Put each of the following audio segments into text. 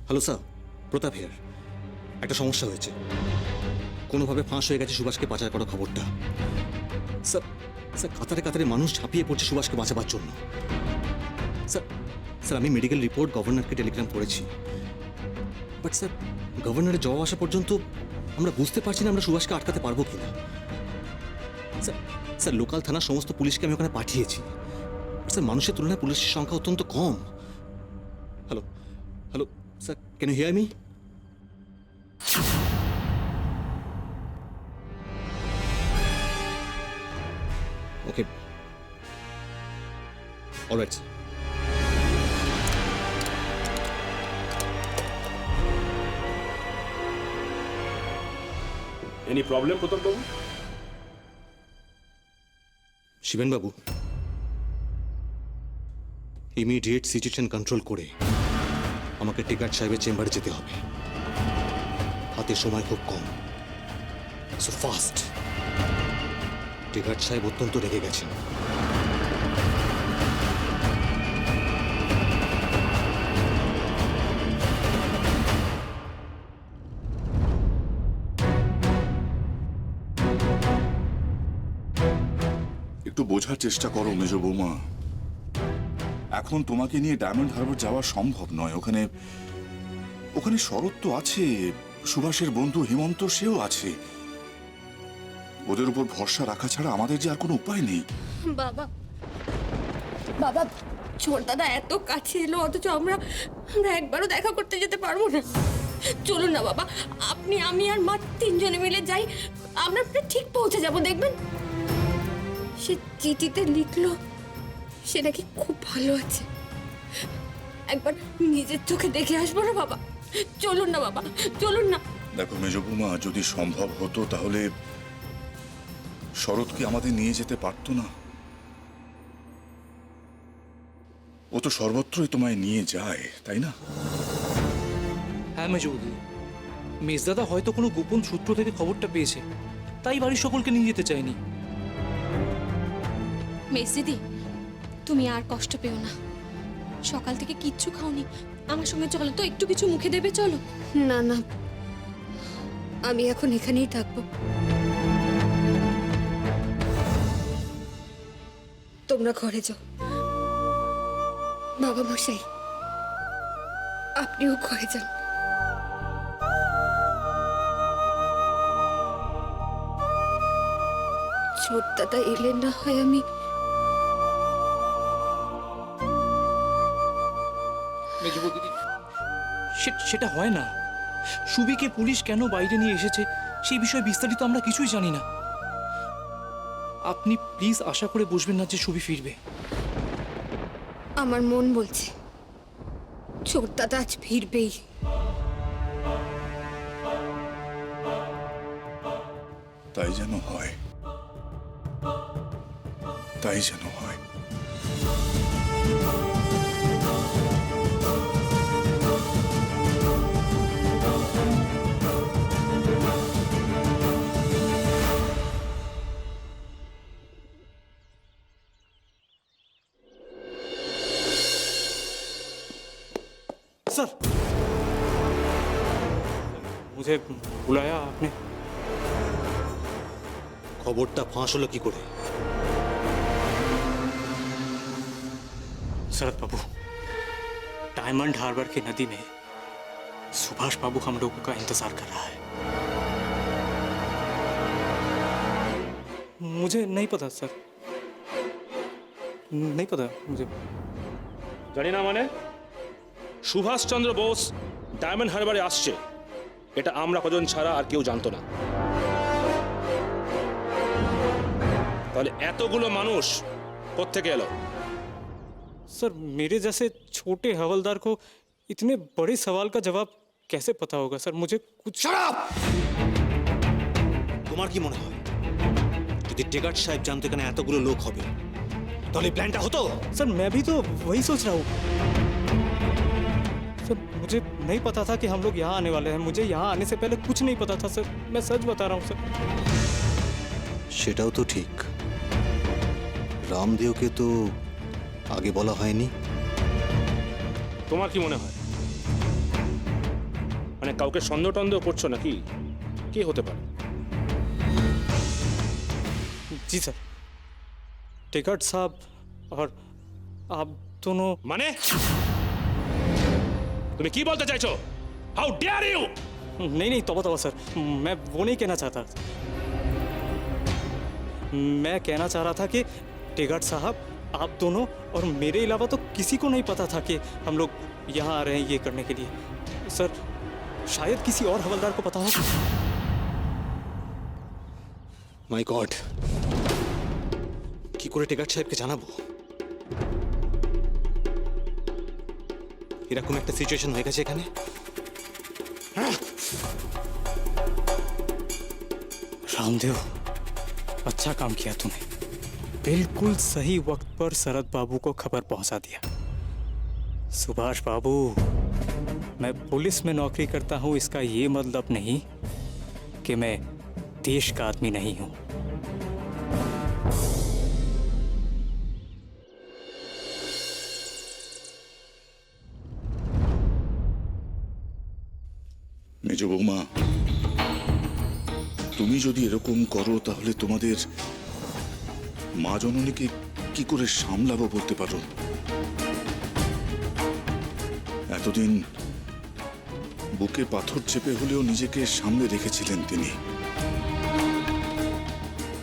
Hello sir, Pratap here. একটা সমস্যা হয়েছে, কোনোভাবে ফাঁস হয়ে গেছে সুভাষকে পাচার করা খবরটা। স্যার স্যার কাতারে কাতারে মানুষ ঝাঁপিয়ে পড়ছে সুভাষকে বাঁচাবার জন্য। স্যার স্যার আমি মেডিকেল রিপোর্ট গভর্নরকে টেলিগ্রাম করেছি, বাট স্যার গভর্নরের জবাব আসা পর্যন্ত আমরা বুঝতে পারছি না আমরা সুভাষকে আটকাতে পারবো কিনা। স্যার স্যার লোকাল থানার সমস্ত পুলিশকে আমি ওখানে পাঠিয়েছি, স্যার মানুষের তুলনায় পুলিশের সংখ্যা অত্যন্ত কম। Hello hello sir, can you hear me? Okay, alright sir. Any problem Pratap বাবু? শিবেনবাবু, ইমিডিয়েট সিচুয়েশন কন্ট্রোল করে আমাকে টিকাট সাহেবের চেম্বারে যেতে হবে। হাতে সময় খুব কম, সো ফাস্ট। টিকাট সাহেব অত্যন্ত রেগে গেছেন। একটু বোঝার চেষ্টা করো মেজ বৌমা, এখন তোমাকে নিয়ে ডায়মন্ড হারবার যাওয়া সম্ভব নয়। ওখানে ওখানে শরৎ তো আছে, সুভাষের বন্ধু হেমন্ত সেও আছে। ওদের উপর ভরসা রাখা ছাড়া আমাদের যে আর কোনো উপায় নেই। বাবা বাবা, ছোট দাদা এত কাছে এলো, অথচ আমরা আমরা একবারও দেখা করতে যেতে পারবো না। চলুন না বাবা, আপনি আমি আর মা তিনজনে মিলে যাই, আমরা ঠিক পৌঁছে যাব। দেখবেন সে চিঠিতে লিখলো সে নাকি খুব ভালো আছে। একবার নিজের চোখে দেখে আসবো না বাবা? চলুন না বাবা, চলুন না। দেখো মেজ বৌমা, যদি সম্ভব হতো তাহলে শরৎকে আমাদের নিয়ে যেতে পারতো না? ও তো সর্বত্রই তোমায় নিয়ে যায়, তাই না? হ্যাঁ মেজবৌদি, মেজদাদা হয়তো কোনো গোপন সূত্র থেকে খবরটা পেয়েছে, তাই বাড়ির সকলকে নিয়ে যেতে চায়নি। মেসিদি, তুমি আর কষ্ট পেও না। সকাল থেকে কিচ্ছু খাওনি, আমার সঙ্গে চলো তো, একটু কিছু মুখে দেবে, চলো। না না, আমি এখন এখানেই থাকবো। তোমরা ঘরে যাও। বাবা মশাই, আপনিও ঘরে যান। ছোট দাদা এলে না হয় আমি মেজবৌদি, সেটা হয় না। সুবিকে পুলিশ কেন বাইরে নিয়ে এসেছে সেই বিষয়ে বিস্তারিত আমরা কিছুই জানি না। আপনি প্লিজ আশা করে বসবেন না যে সুবি ফিরবে। আমার মন বলছে ছোট দাদা আজ ফিরবেই। তাই যেন হয়, তাই যেন হয়। सर, मुझे बुलाया आपने? খবরটা ফাঁস হলো কি করে? शरद बाबू, डायमंड हार्बर की नदी में सुभाष बाबू हम लोगों का इंतजार कर रहा है। मुझे नहीं पता सर, नहीं पता मुझे। জানি না মানে? সুভাষচন্দ্র বোস ডায়মন্ড হারবারে আসছে, এটা আমরা কজন ছাড়া আর কেউ জানতো না। তাহলে এতগুলো মানুষ কোত্থেকে এলো? सर, मेरे जैसे छोटे हवलदार को इतने बड़े सवाल का जवाब कैसे पता होगा सर? मुझे कुछ। তোমার কি মনে হয় যদি টিকাট সাহেব জানতো এখানে এতগুলো লোক হবে তাহলে প্ল্যানটা হতো? सर, मैं भी तो वही सोच रहा हूँ सर। मुझे नहीं पता था कि हम लोग यहाँ आने वाले हैं। मुझे यहाँ आने से पहले कुछ नहीं पता था सर, मैं सच बता रहा हूँ सर। সেটাও তো ঠিক, রামদেওকে তো আগে বলা হয়নি। তোমার কি মনে হয় মানে কাউকে সন্দেহ টন্দেহ করছো নাকি? কে হতে পারে? जी सर, टिकट साहब और आप दोनों। মানে তুমি কি বলতে চাইছো? How dare you! नहीं नहीं, तौबा तौबा सर, मैं वो नहीं कहना चाहता। मैं कहना चाह रहा था कि टिकट साहब, आप दोनों और मेरे अलावा तो किसी को नहीं पता था कि हम लोग यहाँ आ रहे हैं ये करने के लिए। सर, शायद किसी और हवलदार को पता हो। মাই গড, কি করে টেকার সাহেবকে জানাবো? এরকম একটা সিচুয়েশন হয়ে গেছে এখানে। रामदेव, अच्छा काम किया तूने। बिल्कुल सही वक्त पर शरद बाबू को खबर पहुंचा दिया। सुभाष बाबू, मैं पुलिस में नौकरी करता हूं इसका ये मतलब नहीं कि मैं देश का आदमी नहीं हूं। মেজ বৌমা, তুমি যদি এরকম করো তাহলে তোমাদের মা জননীকে কি করে সামলাবো বলতে পারো? এতদিন বুকে পাথর চেপে হলেও নিজেকে সামনে রেখেছিলেন তিনি।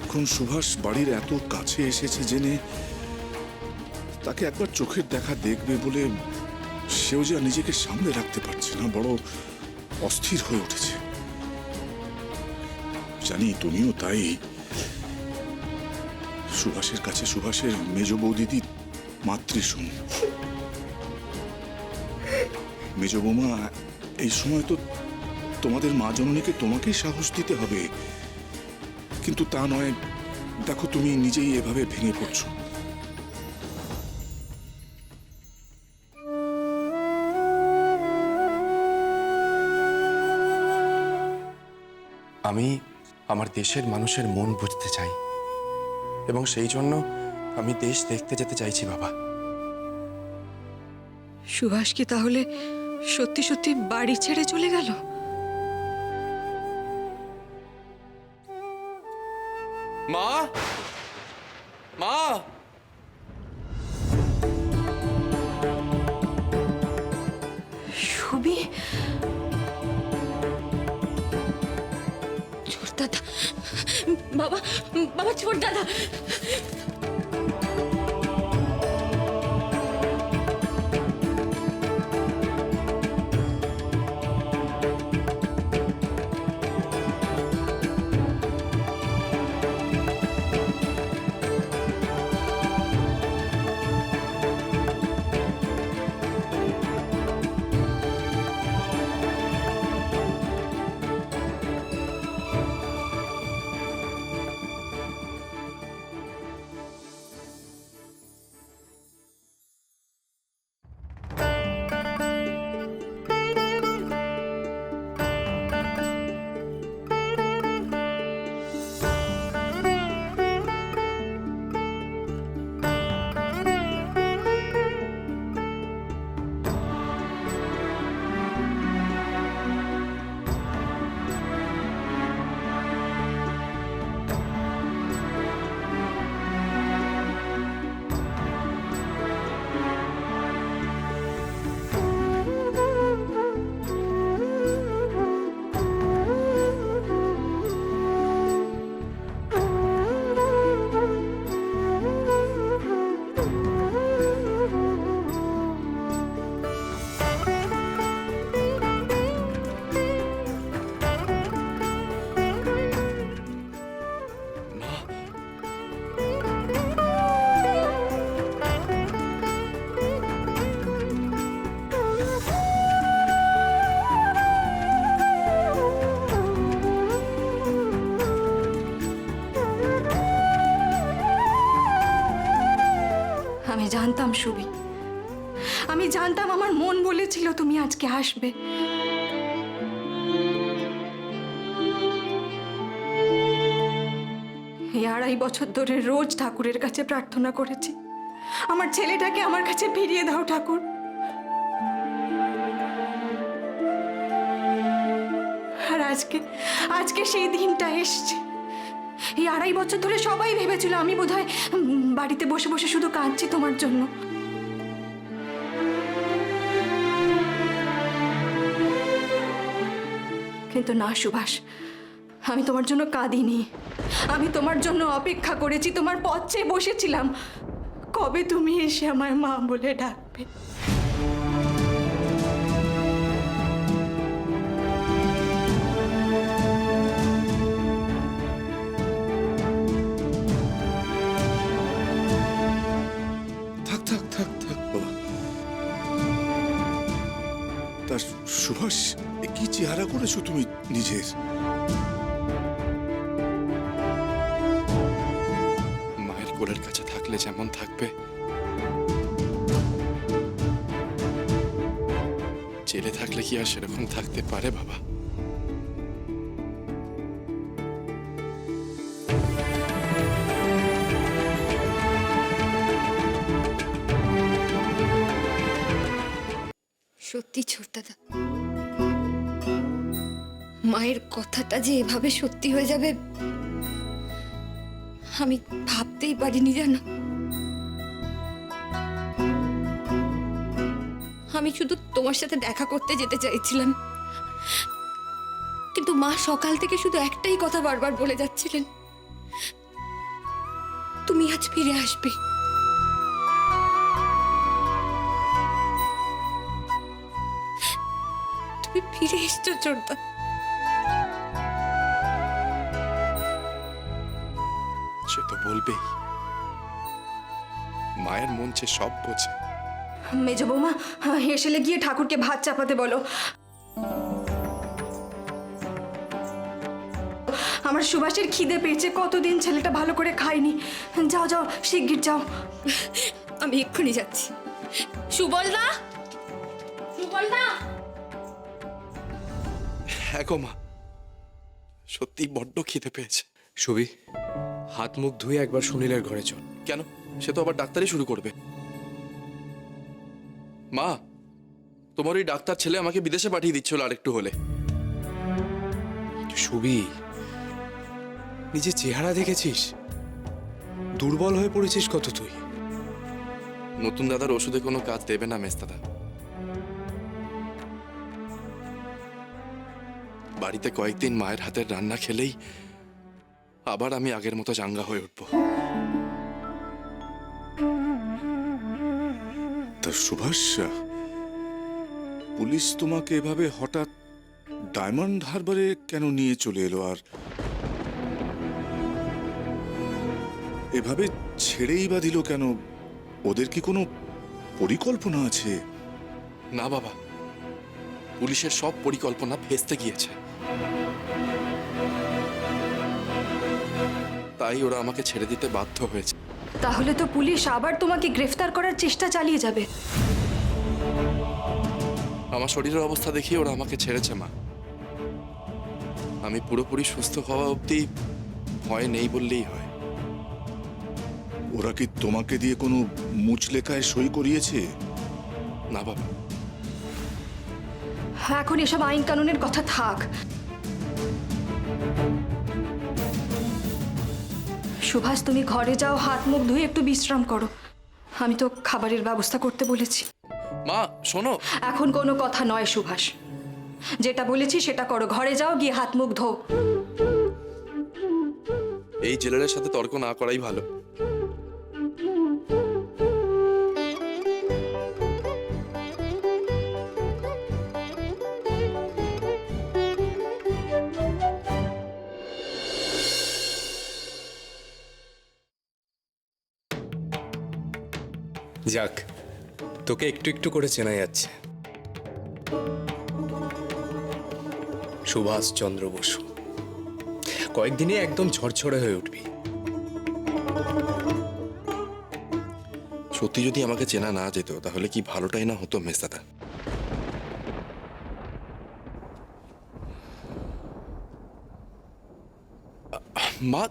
এখন সুভাষ বাড়ির এত কাছে এসেছে জেনে তাকে একবার চোখের দেখা দেখবে বলে সেও যে আর নিজেকে সামনে রাখতে পারছে না, বড় অস্থির হয়ে উঠেছে। জানি তুমিও তাই। সুভাষের কাছে সুভাষের মেজ বৌদিদি মাতৃসম। মেজ বৌমা, এই সময় তো তোমাদের মা জননীকে তোমাকেই সাহস দিতে হবে, কিন্তু তা নয়। দেখো, তুমি নিজেই এভাবে ভেঙে পড়ছো। আমি আমার দেশের মানুষের মন বুঝতে চাই এবং সেই জন্য আমি দেশ দেখতে যেতে চাইছি বাবা। সুভাষ কি তাহলে সত্যি সত্যি বাড়ি ছেড়ে চলে গেল? মা, মা, সুবি, ছোট দাদা, বাবা, বাবা, ছোট দাদা। আমি জানতাম সুবি, আমি জানতাম, আমার মন বলেছিল তুমি আজকে আসবে। এই 2.5 বছর ধরে রোজ ঠাকুরের কাছে প্রার্থনা করেছি, আমার ছেলেটাকে আমার কাছে ফিরিয়ে দাও ঠাকুর। আজকে আজকে সেই দিনটা এসছে। এই 2.5 বছর ধরে সবাই ভেবেছিল আমি বোধহয় বাড়িতে বসে বসে শুধু কাঁদছি তোমার জন্য। কিন্তু না সুভাষ, আমি তোমার জন্য কাঁদিনি, আমি তোমার জন্য অপেক্ষা করেছি, তোমার পথ চেয়ে বসেছিলাম কবে তুমি এসে আমায় মা বলে ডাকবে। থাক থাক থাক থাক বাবা। তা সুভাষ, এ কি চেহারা করেছো তুমি নিজের? মায়ের কোলের কাছে থাকলে যেমন থাকবে, জেলে থাকলে কি আর সেরকম থাকতে পারে বাবা? সত্যি ছোটদাদা, মায়ের কথাটা যে এভাবে সত্যি হয়ে যাবে আমি ভাবতেই পারিনি জানো। আমি শুধু তোমার সাথে দেখা করতে যেতে চাইছিলাম, কিন্তু মা সকাল থেকে শুধু একটাই কথা বারবার বলে যাচ্ছিলেন, তুমি আজ ফিরে আসবে। তুমি ফিরে এসছো ছোটদা। সে তো বলবেই, মায়ের মন যে সব বোঝে। মেজ বৌমা, হেসেলে গিয়ে ঠাকুরকে ভাত চাপাতে বলো। আমার সুভাষের খিদে পেয়েছে, কতদিন ছেলেটা ভালো করে খায়নি। যাও যাও, শিগগির যাও। আমি এক্ষুনি যাচ্ছি। সুবলদা, সুবলদা। হ্যাঁ গো মা, সত্যি বড্ড খিদে পেয়েছে। সুবি, হাত মুখ ধুয়ে একবার সুনীলের ঘরে চল। কেন? সে তো আবার ডাক্তারি শুরু করবে। মা, তোমার ওই ডাক্তার ছেলে আমাকে বিদেশে পাঠিয়ে দিচ্ছিল আরেকটু হলে। সুবি, নিজে চেহারা দেখেছিস? দুর্বল হয়ে পড়েছিস কত তুই। নতুন দাদার ওষুধে কোনো কাজ দেবে না মেজদাদা। বাড়িতে কয়েকদিন মায়ের হাতের রান্না খেলেই আবার আমি আগের মতো চাঙ্গা হয়ে উঠবো। তা সুভাষ, পুলিশ তোমাকে এভাবে হঠাৎ ডায়মন্ড হারবারে কেন নিয়ে চলে এলো, আর এভাবে ছেড়েই বা দিল কেন? ওদের কি কোনো পরিকল্পনা আছে? না বাবা, পুলিশের সব পরিকল্পনা ভেস্তে গিয়েছে, তাই ওরা আমাকে ছেড়ে দিতে বাধ্য হয়েছে। তাহলে তো পুলিশ আবার তোমাকে গ্রেফতার করার চেষ্টা চালিয়ে যাবে। আমার শরীরের অবস্থা দেখিয়ে ওরা আমাকে ছেড়েছে মা। আমি পুরোপুরি সুস্থ হওয়া অবধি ভয় নেই বললেই হয়। ওরা কি তোমাকে দিয়ে কোনো মুচলেখায় সই করিয়েছে? না বাবা, এখন এসব আইন কানুনের কথা থাক। সুভাষ, তুমি ঘরে যাও, হাত মুখ ধুয়ে একটু বিশ্রাম করো। আমি তো খাবারের ব্যবস্থা করতে বলেছি। মা শোনো। এখন কোনো কথা নয় সুভাষ, যেটা বলেছি সেটা করো। ঘরে যাও, গিয়ে হাত মুখ ধো। এই জেলারের সাথে তর্ক না করাই ভালো। যাক, তোকে একটু একটু করে চেনা যাচ্ছে। সুভাষ চন্দ্র বসু, কয়েকদিনে একদম ঝরঝরে হয়ে উঠবি। সত্যি যদি আমাকে চেনা না যেত তাহলে কি ভালোটাই না হতো মেজদাদা। মা,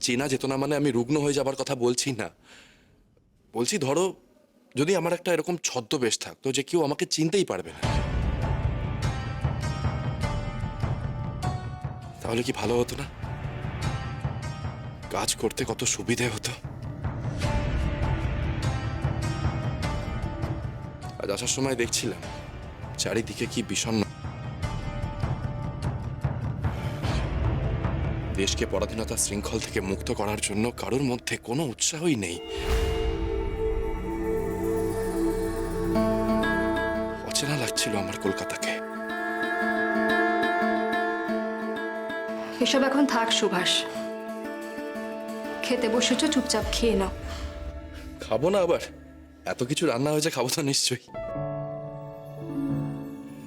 চেনা যেত না মানে আমি রুগ্ন হয়ে যাবার কথা বলছি না। বলছি ধরো যদি আমার একটা এরকম ছদ্মবেশ থাকতো যে কেউ আমাকে চিনতেই পারবে না, তাহলে কি ভালো হতো না? কাজ করতে কত সুবিধে হতো। আজ আসার সময় দেখছিলাম চারিদিকে কি বিষণ্ণ। দেশকে পরাধীনতার শৃঙ্খল থেকে মুক্ত করার জন্য কারোর মধ্যে কোনো উৎসাহই নেই। অচেনা লাগছিল আমার কলকাতাকে। এসব এখন থাক সুভাষ, খেতে বসেছ, চুপচাপ খেয়ে নাও। খাবো না আবার? এত কিছু রান্না হয়েছে, খাবো তো নিশ্চয়ই।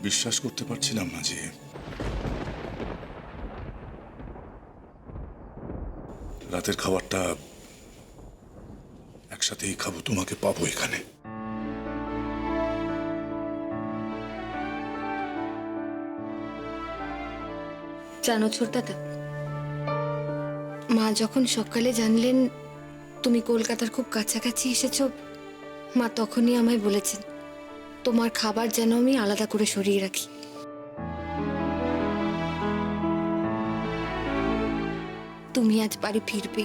বিশ্বাস করতে পারছিলাম না যে রাতের খাবারটা একসাথেই খাবো, তোমাকে পাবো এখানে। জানো ছোটদাদা, মা যখন সকালে জানলেন তুমি কলকাতার খুব কাছাকাছি এসেছো, মা তখনই আমায় বলেছেন তোমার খাবার যেন আমি আলাদা করে সরিয়ে রাখি। তুমি আজ বাড়ি ফিরবে।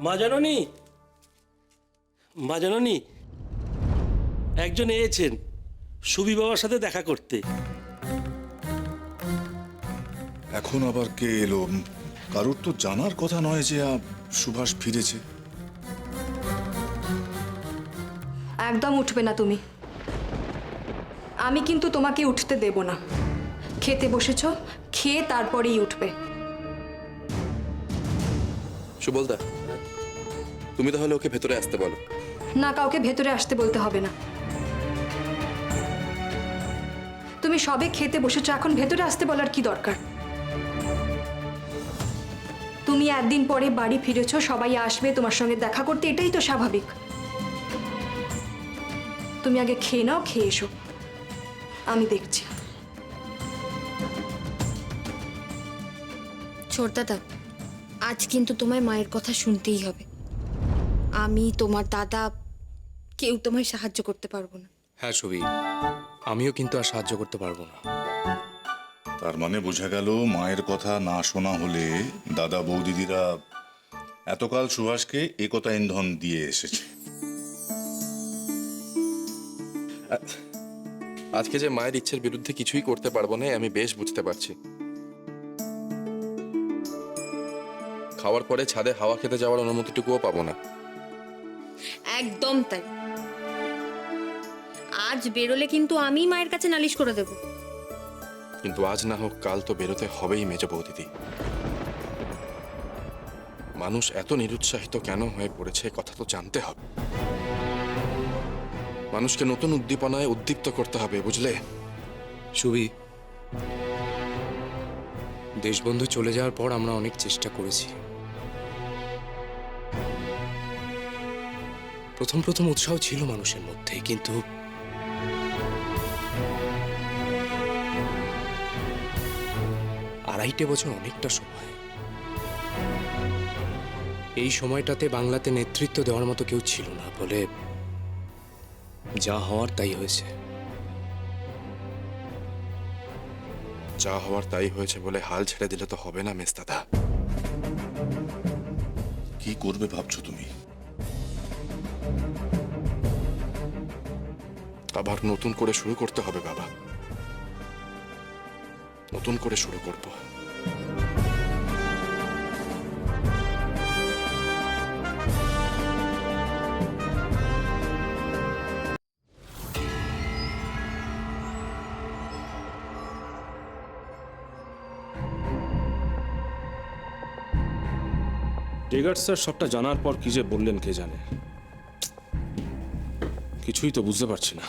মা জাননি একজন এসেছেন সুবি বাবার সাথে দেখা করতে। এখন আবার কে এলো? কারোর তো জানার কথা নয় যে সুভাষ ফিরেছে। একদম উঠবে না তুমি। আমি কিন্তু তোমাকে উঠতে দেব না। খেতে বসেছ, খেয়ে তারপরেই উঠবে। সুবলদা, তুমি তাহলে ওকে ভেতরে আসতে বলো। না, কাউকে ভেতরে আসতে বলতে হবে না। তুমি সবে খেতে বসেছো, এখন ভেতরে আসতে বলার কি দরকার? তুমি একদিন পরে বাড়ি ফিরেছো, সবাই আসবে তোমার সঙ্গে দেখা করতে, এটাই তো স্বাভাবিক। তুমি আগে খেয়ে নাও, খেয়ে এসো, আমি দেখছি। ছোটদাদা, আজ কিন্তু তোমায় মায়ের কথা শুনতেই হবে। আমি, তোমার দাদা, কেউ তোমায় সাহায্য করতে পারবো না। হ্যাঁ সুবি, আমিও কিন্তু আর সাহায্য করতে পারবো না। তার মানে বোঝা গেল মায়ের কথা না শোনা হলে দাদা বৌদিদিরা এতকাল সুভাষকে একতা ইন্ধন দিয়ে এসেছে। আজকে যে মায়ের ইচ্ছের বিরুদ্ধে কিছুই করতে পারবো না আমি বেশ বুঝতে পারছি। খাওয়ার পরে ছাদে হাওয়া খেতে যাওয়ার অনুমতিটুকুও পাবো না। একদম তাই। আজ বেরোলে কিন্তু আমি মায়ের কাছে নালিশ করে দেব। কিন্তু আজ না হোক কাল তো বেরোতে হবেই মেজ বৌদিদি। মানুষ এত নিরুৎসাহিত কেন হয়ে পড়েছে কথা তো জানতে হবে। মানুষকে নতুন উদ্দীপনায় উদ্দীপ্ত করতে হবে, বুঝলে? সুবি, দেশবন্ধু চলে যাওয়ার পর আমরা অনেক চেষ্টা করেছি। প্রথম প্রথম উৎসাহ ছিল মানুষের মধ্যে, কিন্তু আড়াইটে বছর অনেকটা সময়। এই সময়টাতে বাংলাতে নেতৃত্ব দেওয়ার মতো কেউ ছিল না বলে যা হওয়ার তাই হয়েছে। যা হওয়ার তাই হয়েছে বলে হাল ছেড়ে দিলে তো হবে না মেজদাদা। কি করবে ভাবছো তুমি? আবার নতুন করে শুরু করতে হবে বাবা, নতুন করে শুরু করব। টেগার স্যার সবটা জানার পর কি যে বললেন কে জানে, কিছুই তো বুঝতে পারছি না।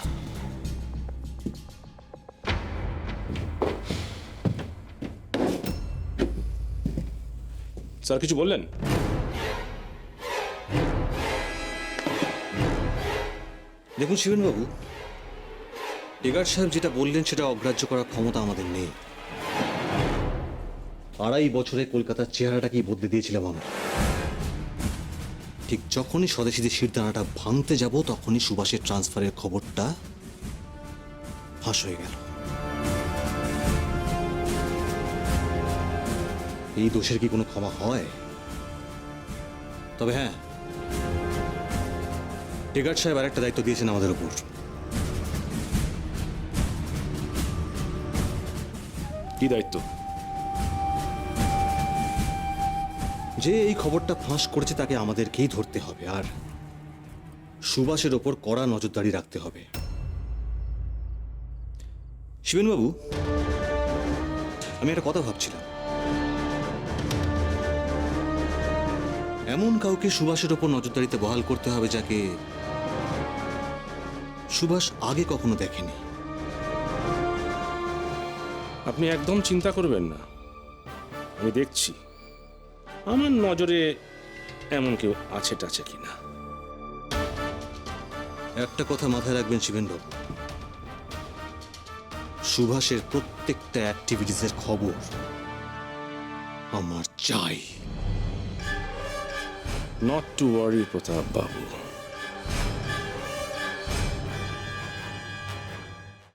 স্যার কিছু বললেন? দেখুন শিবেনবাবু, টেগার সাহেব যেটা বললেন সেটা অগ্রাহ্য করার ক্ষমতা আমাদের নেই। 2.5 বছরে কলকাতার চেহারাটাকেই বদলে দিয়েছিলাম আমরা। ঠিক যখনই স্বদেশীদের শিরদানাটা ভাঙতে যাব তখনই সুভাষের ট্রান্সফারের খবরটা ফাঁস হয়ে গেল। এই দোষের কি কোনো ক্ষমা হয়? তবে হ্যাঁ, টেগার্ড সাহেব আর একটা দায়িত্ব দিয়েছেন আমাদের উপর। কি দায়িত্ব? যে এই খবরটা ফাঁস করেছে তাকে আমাদেরকেই ধরতে হবে, আর সুভাষের ওপর কড়া নজরদারি রাখতে হবে। শিবেনবাবু, আমি একটা কথা ভাবছিলাম, এমন কাউকে সুভাষের ওপর নজরদারিতে বহাল করতে হবে যাকে সুভাষ আগে কখনো দেখেনি। আপনি একদম চিন্তা করবেন না, আমি দেখছি আমার নজরে এমন কেউ আছে টাছে কিনা। একটা কথা মাথায় রাখবেন শিবেনবাবু, সুভাষের প্রত্যেকটা অ্যাক্টিভিটিসের খবর আমার চাই। Not to worry Pratap Babu.